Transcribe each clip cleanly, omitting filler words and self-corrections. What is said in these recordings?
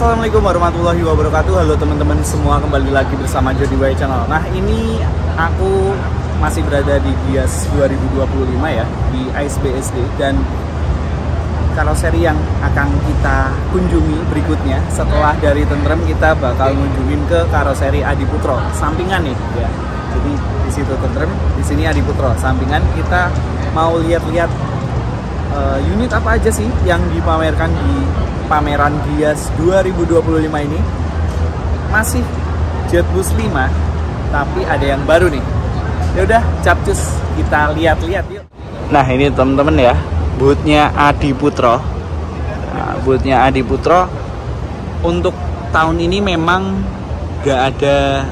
Assalamualaikum warahmatullahi wabarakatuh. Halo teman-teman semua, kembali lagi bersama Jody Y Channel. Nah, ini aku masih berada di Gias 2025 ya, di ASBSD, dan karoseri yang akan kita kunjungi berikutnya setelah dari Tentrem, kita bakal ngunjungin ke karoseri Adiputro sampingan nih ya. Jadi di situ Tentrem, di sini Adiputro sampingan. Kita mau lihat-lihat unit apa aja sih yang dipamerkan di pameran Gias 2025 ini. Masih JetBus 5, tapi ada yang baru nih. Yaudah, capcus, kita lihat-lihat yuk. Nah, ini temen-temen ya, boothnya Adiputro. Nah, boothnya Adiputro untuk tahun ini memang gak ada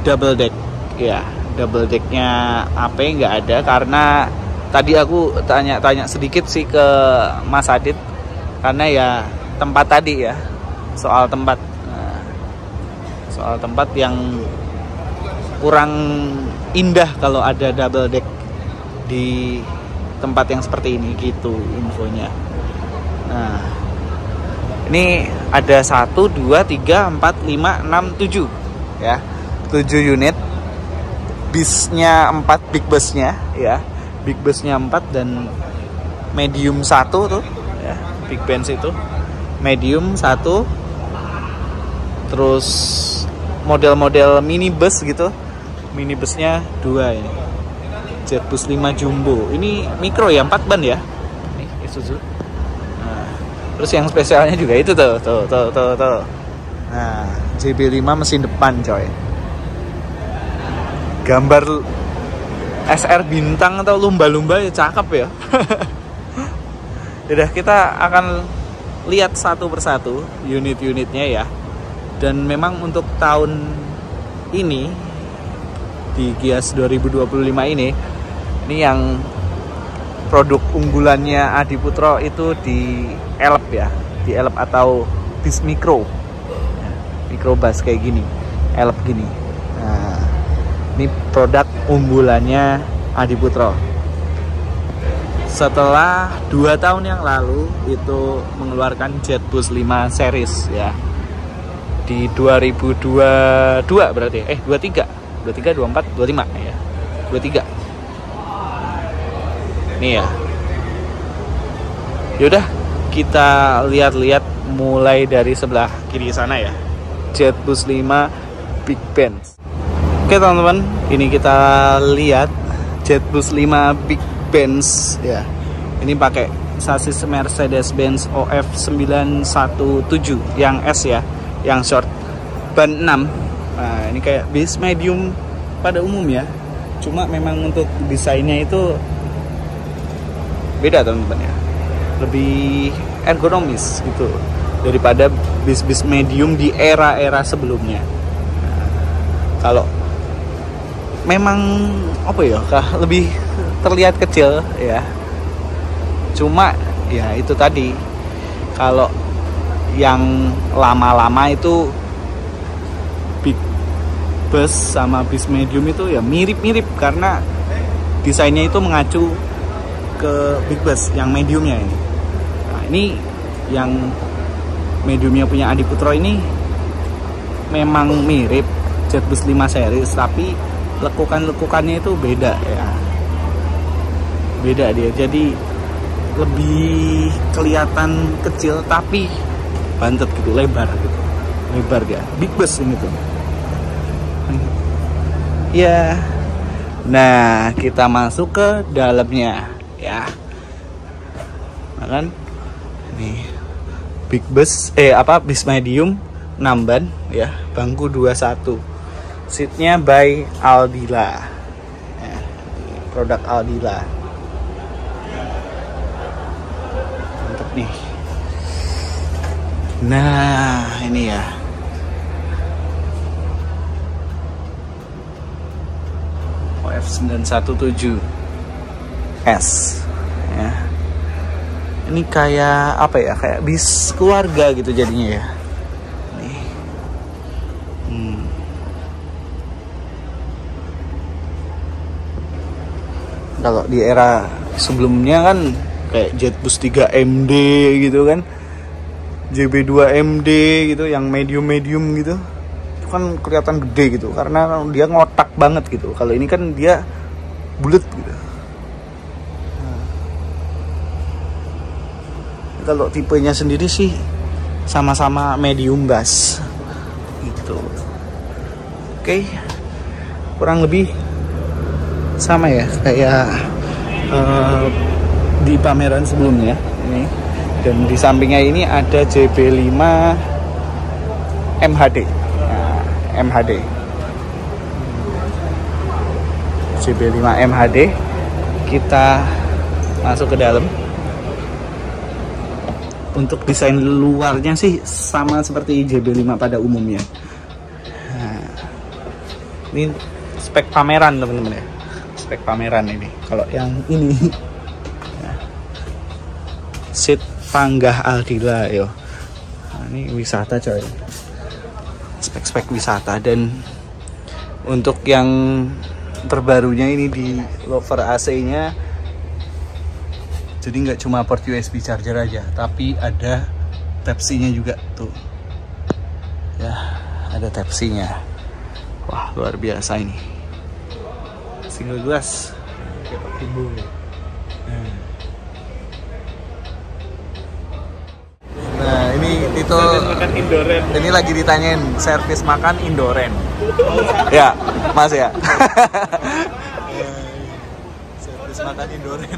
double deck ya. Double decknya AP nggak ada, karena tadi aku tanya sedikit sih ke Mas Adit, karena ya tempat tadi ya, soal tempat. Nah, soal tempat yang kurang indah kalau ada double deck di tempat yang seperti ini gitu infonya. Nah, ini ada 1, 2, 3, 4, 5, 6, 7 ya, 7 unit. Bisnya 4, big busnya ya, big busnya 4 dan medium 1 tuh ya, big Benz itu medium 1, terus model-model minibus gitu, minibusnya 2 ini. JetBus 5 Jumbo ini mikro ya, 4 ban ya, ini Isuzu. Nah, terus yang spesialnya juga itu tuh. Nah, JB5 mesin depan coy, gambar SR bintang atau lumba-lumba ya, cakep ya. Udah, kita akan lihat satu persatu unit-unitnya ya. Dan memang untuk tahun ini di Gias 2025 ini yang produk unggulannya Adiputro itu di elep ya, di elep atau bis mikro, mikrobus kayak gini, elep gini. Nah, ini produk unggulannya Adiputro. Setelah 2 tahun yang lalu itu mengeluarkan JetBus 5 series ya. Di 2022 berarti 23, 24, 25 ya. 23. Nih ya. Yaudah, kita lihat-lihat mulai dari sebelah kiri sana ya. JetBus 5 Big Benz. Oke teman-teman, ini kita lihat JetBus 5 Big Benz ya. Ini pakai sasis Mercedes-Benz OF 917 yang S ya, yang short, ban 6. Nah, ini kayak bis medium pada umum ya. Cuma memang untuk desainnya itu beda teman-teman ya. Lebih ergonomis gitu daripada bis-bis medium di era-era sebelumnya. Nah, kalau memang apa ya, lebih terlihat kecil ya. Cuma ya itu tadi, kalau yang lama-lama itu big bus sama bis medium itu ya mirip-mirip, karena desainnya itu mengacu ke big bus yang mediumnya ini. Nah, ini yang mediumnya punya Adiputro ini memang mirip JetBus 5 series, tapi lekukannya itu beda ya, beda dia, jadi lebih kelihatan kecil tapi bantet gitu, lebar ya, big bus ini tuh ya. Nah, kita masuk ke dalamnya ya. Nah kan, ini big bus bis medium 6 ban ya, bangku 21. Seatnya by Aldila ya, produk Aldila. Mantap nih. Nah, ini ya, OF 917 S ya. Ini kayak apa ya, kayak bis keluarga gitu jadinya ya. Kalau di era sebelumnya kan kayak JetBus 3 MD gitu kan, JB2MD gitu, yang medium gitu, itu kan kelihatan gede gitu karena dia ngotak banget gitu. Kalau ini kan dia bulat gitu. Kalau tipenya sendiri sih sama-sama medium bass gitu. Oke, kurang lebih sama ya kayak di pameran sebelumnya ini. Dan di sampingnya ini ada JB5 MHD. Nah, MHD. JB5 MHD. Kita masuk ke dalam. Untuk desain luarnya sih sama seperti JB5 pada umumnya. Nah, ini spek pameran teman-teman ya. Spek pameran ini. Kalau yang ini seat Panggah Aldila yo. Nah, ini wisata coy. Spek-spek wisata. Dan untuk yang terbarunya ini di lover AC-nya, jadi nggak cuma port USB charger aja, tapi ada Type-C-nya juga tuh. Ya, ada Type-C-nya. Wah, luar biasa ini. Single glass. Nah, ini lagi ditanyain servis makan Indoren. Ya, Mas ya. Servis makan Indoren.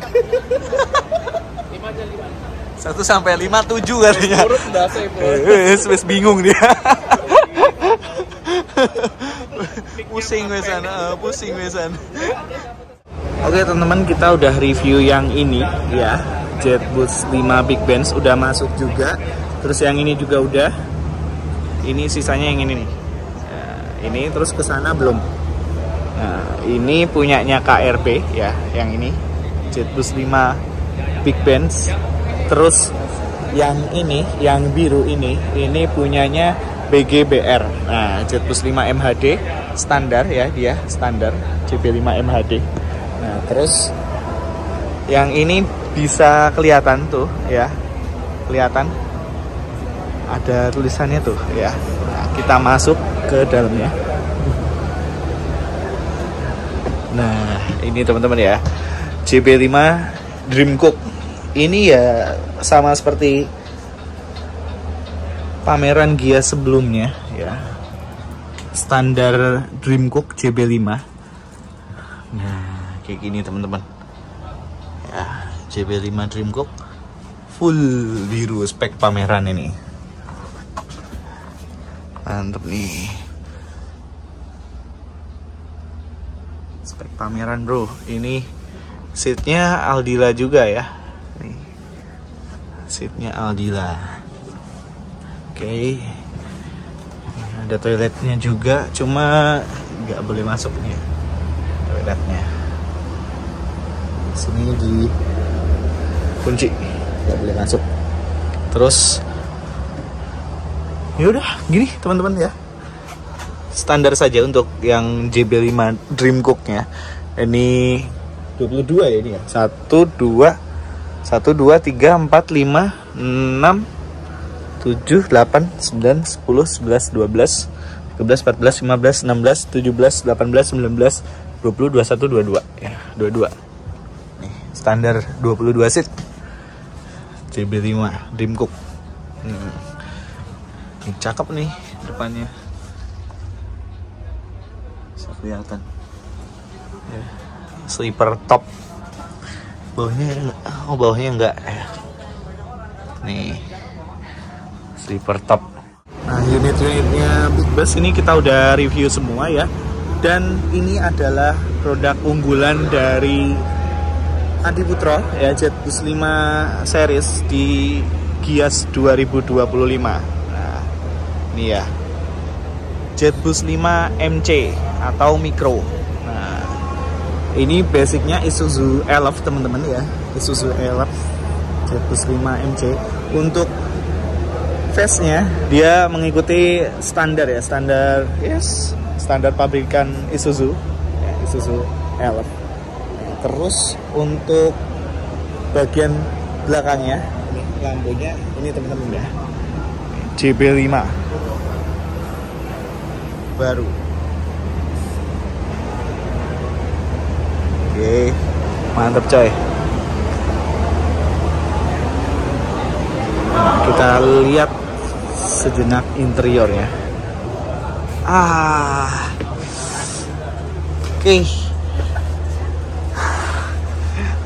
1 sampai 5, 7 katanya. Wes bingung dia. Pusing wesan. Oke teman-teman, kita udah review yang ini ya. JetBoost 5 Big Benz udah masuk juga. Terus yang ini juga udah. Ini sisanya yang ini nih. Nah, ini terus ke sana belum. Nah, ini punyanya KRP ya, yang ini JetBoost 5 Big Benz. Terus yang ini, yang biru ini punyanya BGBR. Nah, JetBoost 5 MHD standar ya, dia standar JB5 MHD. Nah, terus yang ini bisa kelihatan tuh ya, kelihatan ada tulisannya tuh ya. Nah, kita masuk ke dalamnya. Nah, ini teman-teman ya, JB5 Dream Cook. Ini ya sama seperti pameran Gia sebelumnya ya, standar Dream Cook JB5. Nah, kayak gini teman-teman ya, JB5 Dream Cook full biru spek pameran ini. Mantep nih spek pameran bro. Ini seatnya Aldila juga ya, nih seatnya Aldila. Oke, ada toiletnya juga, cuma nggak boleh masuk nih toiletnya. Sini di kunci, nggak boleh masuk. Terus ya udah gini teman-teman ya, standar saja untuk yang JB5 Dream Cook nya. Ini 22 ya ini ya. 1 2 3 4 5 6 7 8 9 10 11 12 13 14 15 16 17 18 19 20 21 22 ya, 22. Nih, standar 22 seat JB5 Dream Cook. Ini cakep nih depannya, bisa kelihatan ya. Sleeper top, bawahnya enggak ya. Nih sleeper top. Nah, unit-unitnya Big Bus ini kita udah review semua ya. Dan ini adalah produk unggulan dari Adi Putro ya, JetBoost 5 series di Gias 2025. Ini ya, JetBoost 5 MC atau Micro. Nah, ini basicnya Isuzu Elf teman-teman ya, Isuzu Elf JetBoost 5 MC. Untuk face-nya dia mengikuti standar ya, standar pabrikan Isuzu ya, Isuzu Elf. Nah, terus untuk bagian belakangnya ini lampunya ini teman-teman ya, JB5 baru. Oke, mantap coy. Nah, kita lihat sejenak interiornya. Oke.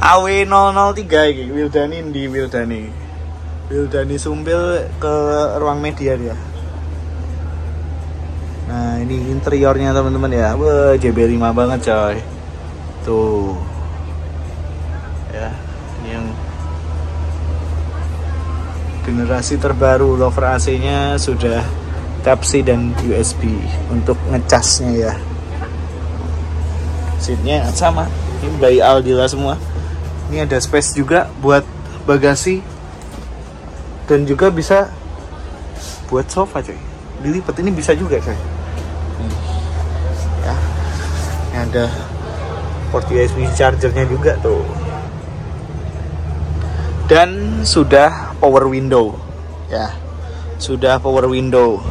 AW003 ini Wildani di Wildani Sumpil ke ruang media dia. Nah, ini interiornya teman-teman ya. Wah, JB5 banget coy. Tuh. Ya, ini yang generasi terbaru. Lover AC-nya sudah Type-C dan USB untuk ngecasnya ya. Seatnya sama, ini by Aldila semua. Ini ada space juga buat bagasi dan juga bisa buat sofa coy. Dilipat ini bisa juga coy. Ya, ini ada port USB chargernya juga tuh. Dan sudah power window ya, sudah power window.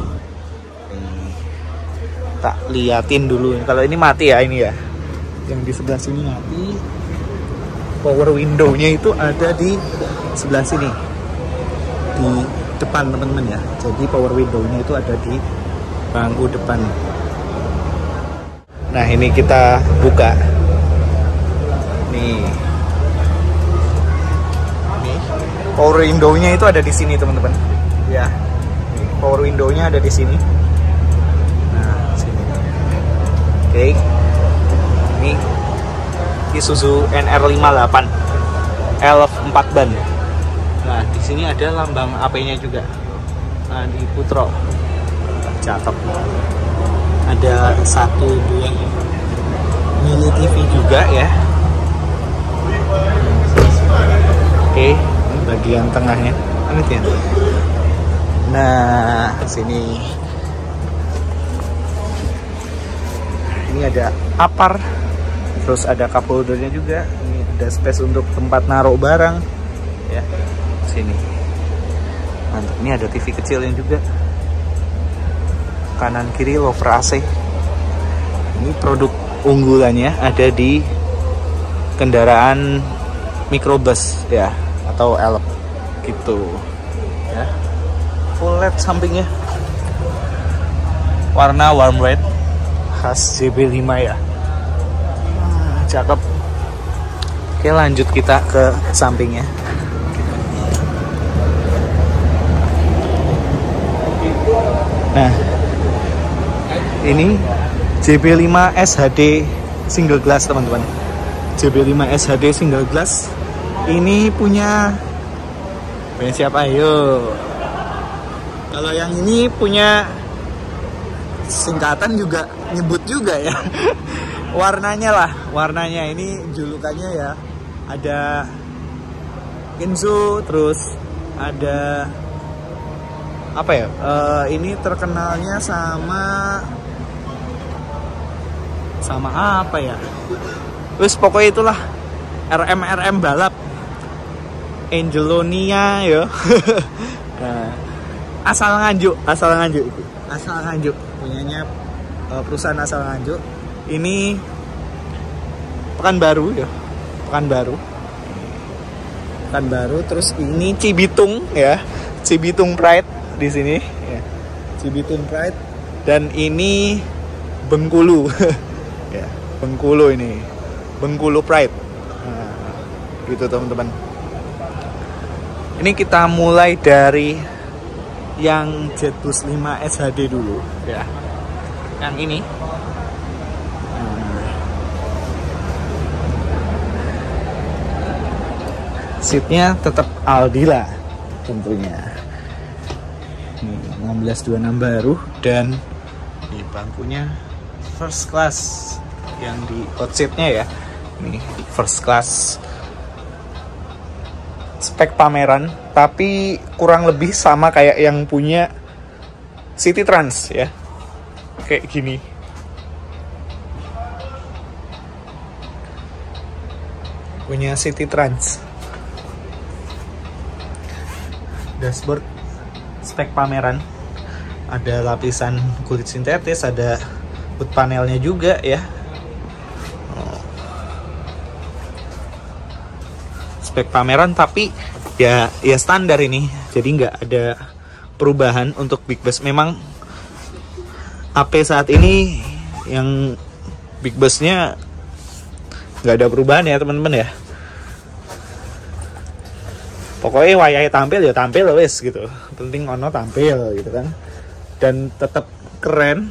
Tak liatin dulu kalau ini mati ya, ini ya yang di sebelah sini mati. Power window-nya itu ada di sebelah sini di depan teman-teman ya. Jadi power window-nya itu ada di bangku depan. Nah, ini kita buka nih. Power window-nya itu ada di sini teman-teman ya. Power window-nya ada di sini. Oke, ini Isuzu NR58 L4 ban. Nah, di sini ada lambang AP-nya juga. Nah, di Putro, cakep. Ada 1-2 mini TV juga ya. Oke, ini bagian tengahnya. Ini ya. Nah, sini. Ini ada apar, terus ada cup holdernya juga. Ini ada space untuk tempat naruh barang ya. Sini mantap. Ini ada TV kecilnya juga. Kanan kiri lover AC. Ini produk unggulannya ada di kendaraan microbus ya, atau elf gitu ya. Full LED sampingnya, warna warm red khas JB5 ya. Cakep. Oke, lanjut kita ke sampingnya. Nah, ini JB5 SHD single glass teman-teman. JB5 SHD single glass. Ini punya siapa? Ayo. Kalau yang ini punya singkatan juga, nyebut juga ya. warnanya ini julukannya ya, ada Kenzo, terus ada apa ya, ini terkenalnya sama apa ya, terus pokoknya itulah RM balap Angelonia ya. Nah, asal Nganjuk punyanya perusahaan asal Nganjuk. Ini Pekanbaru ya, Pekanbaru. Terus ini Cibitung ya, Cibitung Pride di sini ya, Cibitung Pride. Dan ini Bengkulu ya, Bengkulu ini, Bengkulu Pride. Nah, gitu teman-teman. Ini kita mulai dari yang Jetbus 5 SHD dulu ya, yang ini. Seatnya tetap Aldila tentunya. Ini 1626 baru, dan di bangkunya first class yang di hot seatnya ya. Ini first class, spek pameran, tapi kurang lebih sama kayak yang punya City Trans ya, kayak gini. Punya City Trans. Dashboard spek pameran. Ada lapisan kulit sintetis, ada hood panelnya juga ya. Spek pameran tapi ya standar ini, jadi nggak ada perubahan untuk Big Bass. Memang AP saat ini yang Big Bass-nya nggak ada perubahan ya teman-teman ya. Pokoknya wayai tampil ya tampil wes gitu, penting ono tampil gitu kan, dan tetap keren.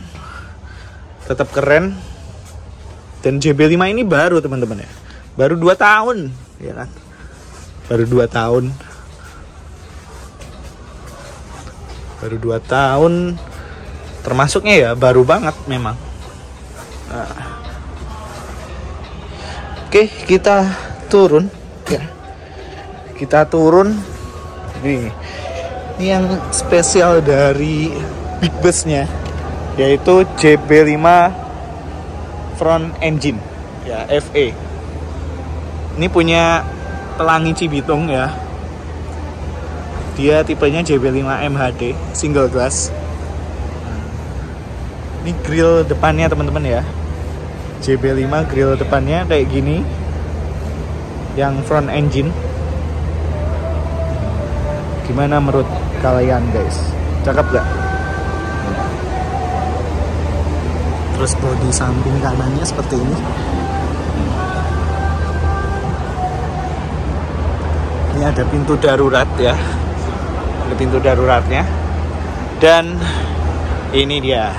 Dan JB5 ini baru teman-teman ya, baru 2 tahun ya kan, baru 2 tahun termasuknya ya baru banget memang. Nah. Oke, kita turun ya, ini yang spesial dari Big Bass-nya yaitu JB5 front engine ya, FE. Ini punya pelangi Cibitung ya. Dia tipenya JB5 MHD single glass. Ini grill depannya teman-teman ya. JB5 grill depannya kayak gini. Yang front engine. Gimana menurut kalian guys? Cakep gak? Terus bodi samping kanannya seperti ini. Ini ada pintu darurat ya. Ada pintu daruratnya. Dan ini dia.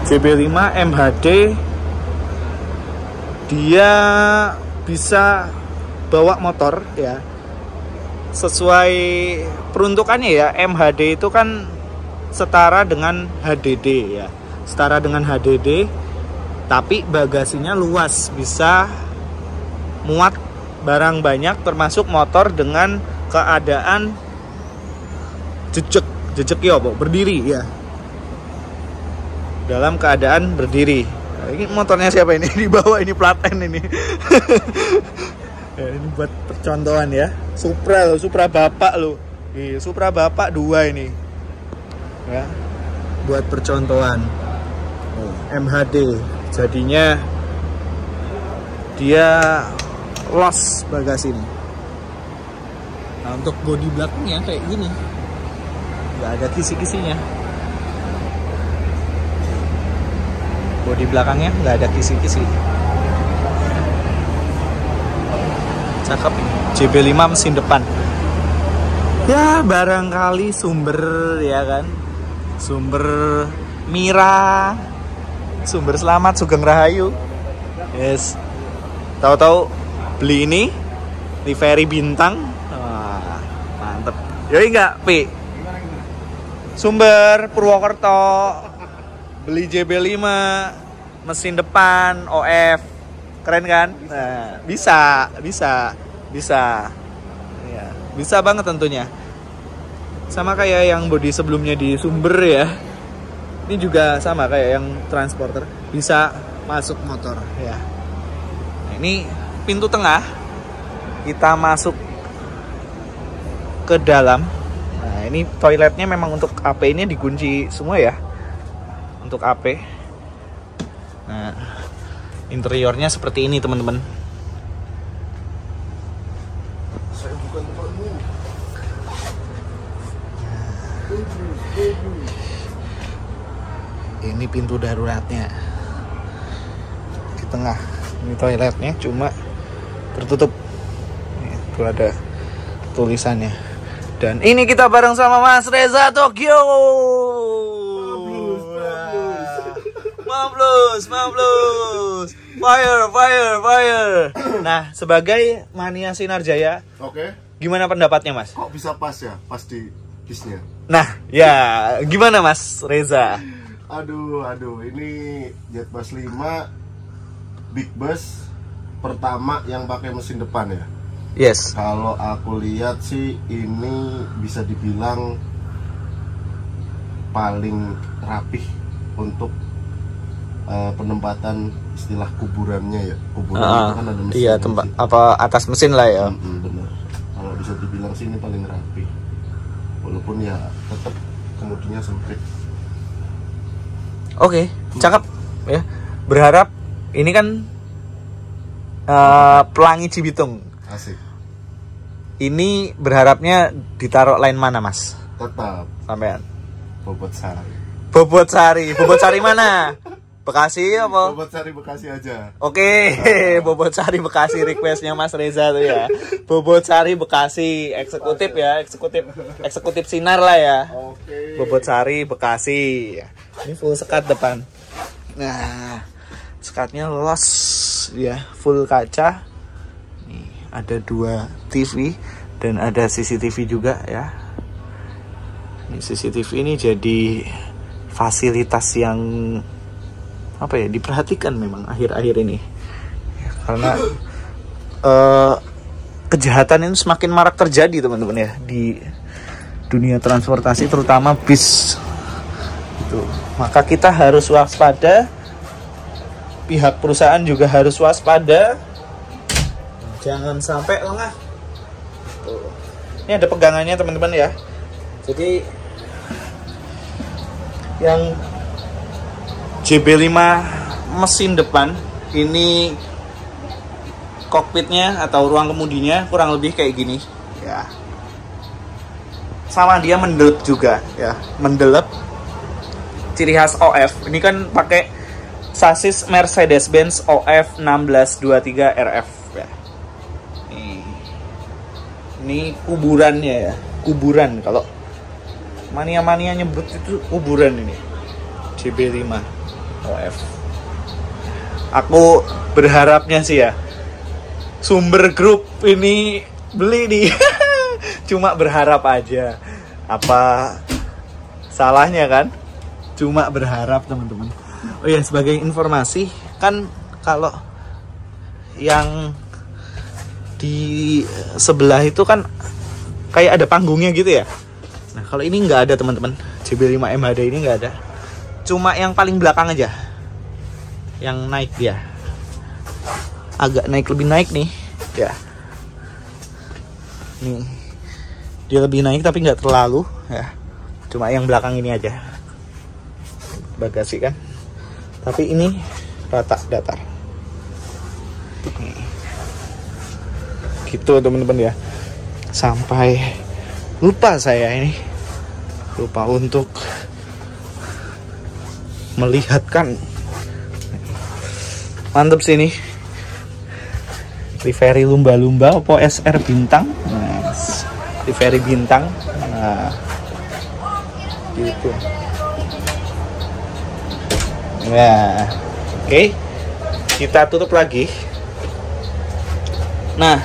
JB5 MHD. Dia bisa bawa motor ya. Sesuai peruntukannya ya, MHD itu kan setara dengan HDD ya. Setara dengan HDD, tapi bagasinya luas, bisa muat barang banyak termasuk motor dengan keadaan jejak ya, berdiri ya. Dalam keadaan berdiri. Nah, ini motornya siapa ini? Di bawah ini platen ini. Ya, ini buat percontohan ya. Supra bapak lo. Supra bapak 2 ini. Ya. Buat percontohan. MHD. Jadinya dia los bagasi ini. Nah, untuk bodi belakangnya kayak gini. Nggak ada kisi-kisinya. Bodi belakangnya nggak ada kisi-kisi. Cakep ini. JB5 mesin depan. Ya barangkali sumber ya kan, sumber Mira, sumber Selamat Sugeng Rahayu. Yes. Tahu-tahu beli ini livery bintang. Wah, mantep. Yoi enggak, Pi? Sumber Purwokerto. Beli JB5 mesin depan OF. Keren kan? Nah, bisa. Ya, bisa banget tentunya. Sama kayak yang bodi sebelumnya di Sumber ya. Ini juga sama kayak yang Transporter, bisa masuk motor ya. Nah, ini pintu tengah. Kita masuk ke dalam. Nah, ini toiletnya memang untuk AP ini dikunci semua ya. Untuk AP. Nah, interiornya seperti ini teman-teman. Ini pintu daruratnya di tengah. Ini toiletnya cuma tertutup. Itu ada tulisannya. Dan ini kita bareng sama Mas Reza Tokyo. Mablus. Fire. Nah, sebagai mania Sinarjaya, oke. Gimana pendapatnya, Mas? Kok bisa pas ya? Pas di bisnya. Nah, ya gimana Mas Reza? Aduh, ini Jetbus 5 Big Bass pertama yang pakai mesin depan ya. Yes. Kalau aku lihat sih ini bisa dibilang paling rapih untuk penempatan istilah kuburannya ya. Kuburan itu kan ada mesin. Iya, tempat apa atas mesin lah ya. Benar. Kalau bisa dibilang bilang sih ini paling rapi, walaupun ya tetap kemudinya sempit. Oke, cakep ya. Berharap ini kan Pelangi Cibitung. Asik. Ini berharapnya ditaruh lain mana, Mas? Tetap Sampean. Bobotsari. Bobotsari mana? Bekasi apa? Bobotsari Bekasi aja. Oke, Bobotsari Bekasi requestnya Mas Reza tuh ya. Bobotsari Bekasi, eksekutif ya, eksekutif sinar lah ya. Oke. Bobotsari Bekasi. Ini full sekat depan. Nah, sekatnya los ya, full kaca. Nih, ada 2 TV dan ada CCTV juga ya. Ini CCTV ini jadi fasilitas yang apa ya, diperhatikan memang akhir-akhir ini ya, karena kejahatan ini semakin marak terjadi teman-teman ya di dunia transportasi, terutama bis itu. Maka kita harus waspada, pihak perusahaan juga harus waspada, jangan sampai lengah. Tuh. Ini ada pegangannya teman-teman ya, jadi yang JB5 mesin depan ini kokpitnya atau ruang kemudinya kurang lebih kayak gini ya. Sama dia mendelep juga ya, mendelep. Ciri khas OF ini kan pakai sasis Mercedes-Benz OF 1623 RF ya. Ini kuburannya ya, kuburan. Kalau mania-mania nyebut itu kuburan ini JB5 OF. Aku berharapnya sih ya, Sumber Group ini beli nih. Cuma berharap aja. Apa salahnya kan? Cuma berharap teman-teman. Oh ya, sebagai informasi kan, kalau yang di sebelah itu kan kayak ada panggungnya gitu ya. Nah, kalau ini nggak ada teman-teman. JB5 MHD ini nggak ada. Cuma yang paling belakang aja yang naik, dia agak naik, lebih naik nih ya. Nih dia lebih naik tapi nggak terlalu ya. Cuma yang belakang ini aja bagasi kan, tapi ini rata datar nih. Gitu teman-teman ya. Sampai lupa saya ini, lupa untuk melihatkan. Mantep sih ini. Livery lumba-lumba apa SR bintang. Nah, livery bintang. Nah, gitu. Nah, oke. Kita tutup lagi. Nah,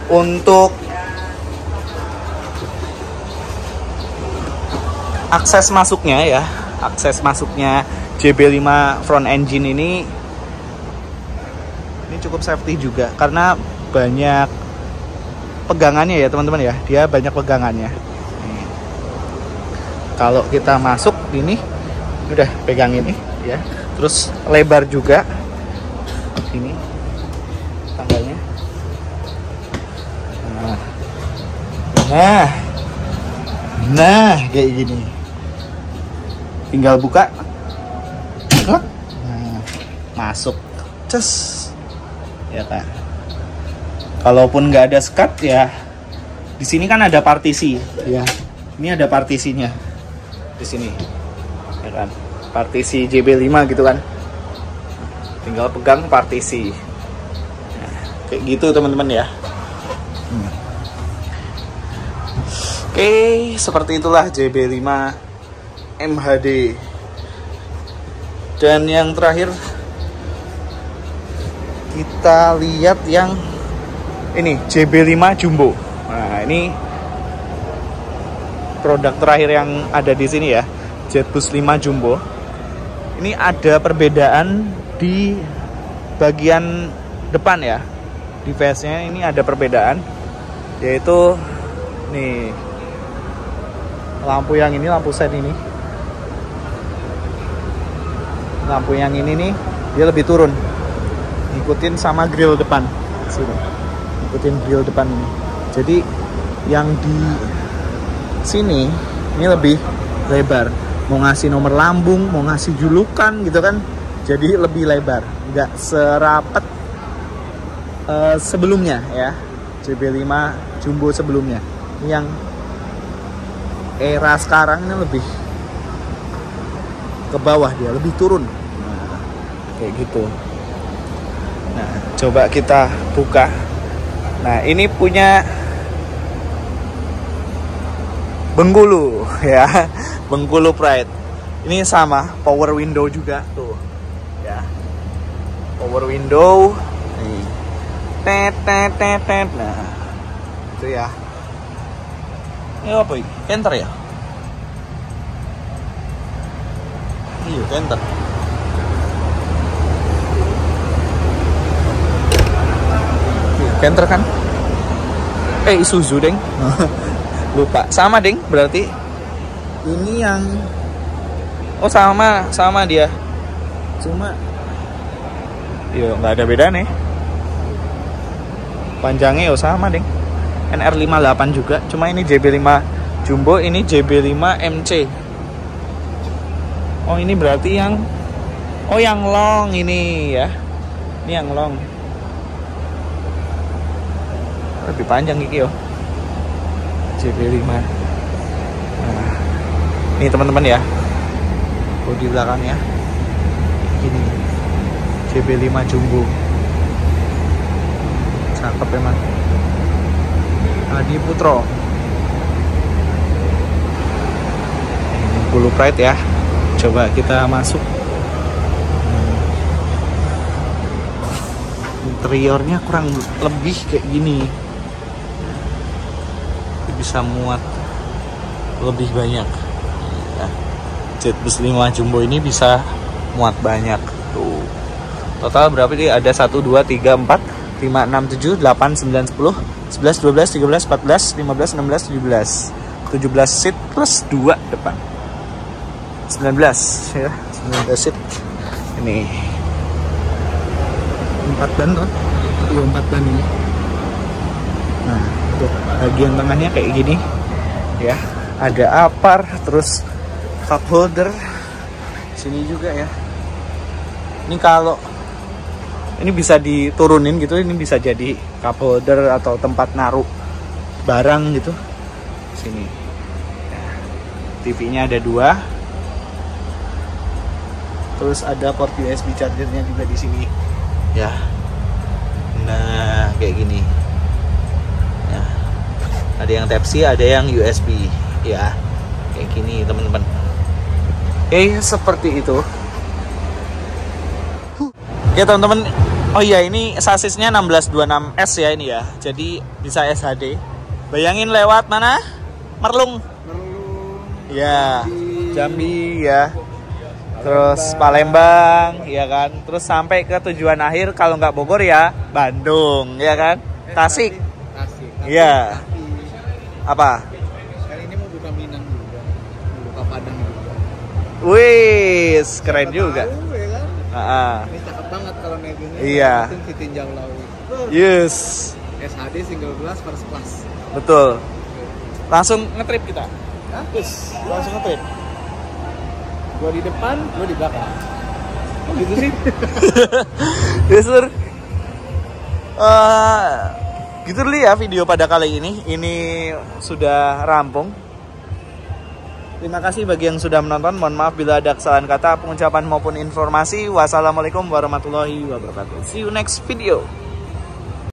untuk akses masuknya ya, akses masuknya JB5 front engine ini cukup safety juga, karena banyak pegangannya ya teman-teman ya. Dia banyak pegangannya. Kalau kita masuk ini udah pegang ini ya, terus lebar juga ini tangganya. Nah kayak gini, tinggal buka, nah, masuk, ces ya kan. Kalaupun nggak ada sekat ya, di sini kan ada partisi ya. Ini ada partisinya di sini ya kan, partisi JB5 gitu kan, tinggal pegang partisi. Nah, kayak gitu teman-teman ya. Oke, seperti itulah JB5 MHD. Dan yang terakhir kita lihat yang ini JB5 Jumbo. Nah, ini produk terakhir yang ada di sini ya, Jetbus 5 Jumbo. Ini ada perbedaan di bagian depan ya. Di face-nya ini ada perbedaan, yaitu nih, lampu yang ini, lampu set ini, lampu yang ini nih dia lebih turun, ngikutin sama grill depan sini, ngikutin grill depan ini. Jadi Yang di sini ini lebih lebar. Mau ngasih nomor lambung, mau ngasih julukan gitu kan, jadi lebih lebar, nggak serapet sebelumnya ya, JB5 Jumbo sebelumnya. Yang era sekarang ini lebih ke bawah, dia lebih turun, nah, kayak gitu. Nah, coba kita buka. Nah, ini punya Bengkulu ya, Bengkulu Pride. Ini sama, power window juga tuh ya, power window nih, tet. Nah itu ya, ini apa ini? Kenter ya? Iya kenter. Kenter kan? Isuzu deng. Lupa, sama ding berarti. Ini yang sama dia, cuma yo nggak ada beda nih, panjangnya yo sama ding. NR58 juga, cuma ini JB5 Jumbo, ini JB5 MC. Oh ini berarti yang yang long ini ya, ini yang long, lebih panjang iki yo, JB5. Nah, ini teman-teman ya, di belakangnya ini JB5 Jumbo, cakep emang. Adi Putro, Bengkulu Pride ya. Coba kita masuk. Interiornya kurang lebih kayak gini, bisa muat lebih banyak. JetBus 5 Jumbo ini bisa muat banyak tuh. Total berapa nih? Ada 1, 2, 3, 4, 5, 6, 7, 8, 9, 10, 11, 12, 13, 14, 15, 16, 17. 17 seat plus 2 depan. 19 ya, 19 seat. Ini 4 ban tuh. 4 ban ini. Nah, untuk bagian tengahnya kayak gini ya. Ada apar, terus cup holder sini juga ya. Ini kalau ini bisa diturunin gitu, ini bisa jadi cup holder atau tempat naruh barang gitu. Sini TV-nya ada 2, terus ada port USB chargernya juga di sini ya. Nah kayak gini ya, ada yang Type C, ada yang USB ya, kayak gini teman-teman. Seperti itu. Oke teman-teman. Oh iya, ini sasisnya 1626S ya ini ya. Jadi bisa SHD. Bayangin lewat mana? Merlung. Ya, Jambi ya. Terus Palembang ya kan. Terus sampai ke tujuan akhir kalau nggak Bogor ya Bandung ya kan. Tasik. Iya. Apa? Kan ini mau buka Minang juga. Mau buka Padang juga. Wih, keren juga. Tahu, ya kan? Ini cakep banget kalau naik ini. Iya. Si Tinjau Laut. Yes. SHD single glass first class. Betul. Langsung ngetrip kita. Yes, langsung ngetrip. Gua di depan, gua di belakang. Oh gitu sih. Yes, sir. Gitu dulu ya video pada kali ini. Ini sudah rampung. Terima kasih bagi yang sudah menonton. Mohon maaf bila ada kesalahan kata, pengucapan maupun informasi. Wassalamualaikum warahmatullahi wabarakatuh. See you next video.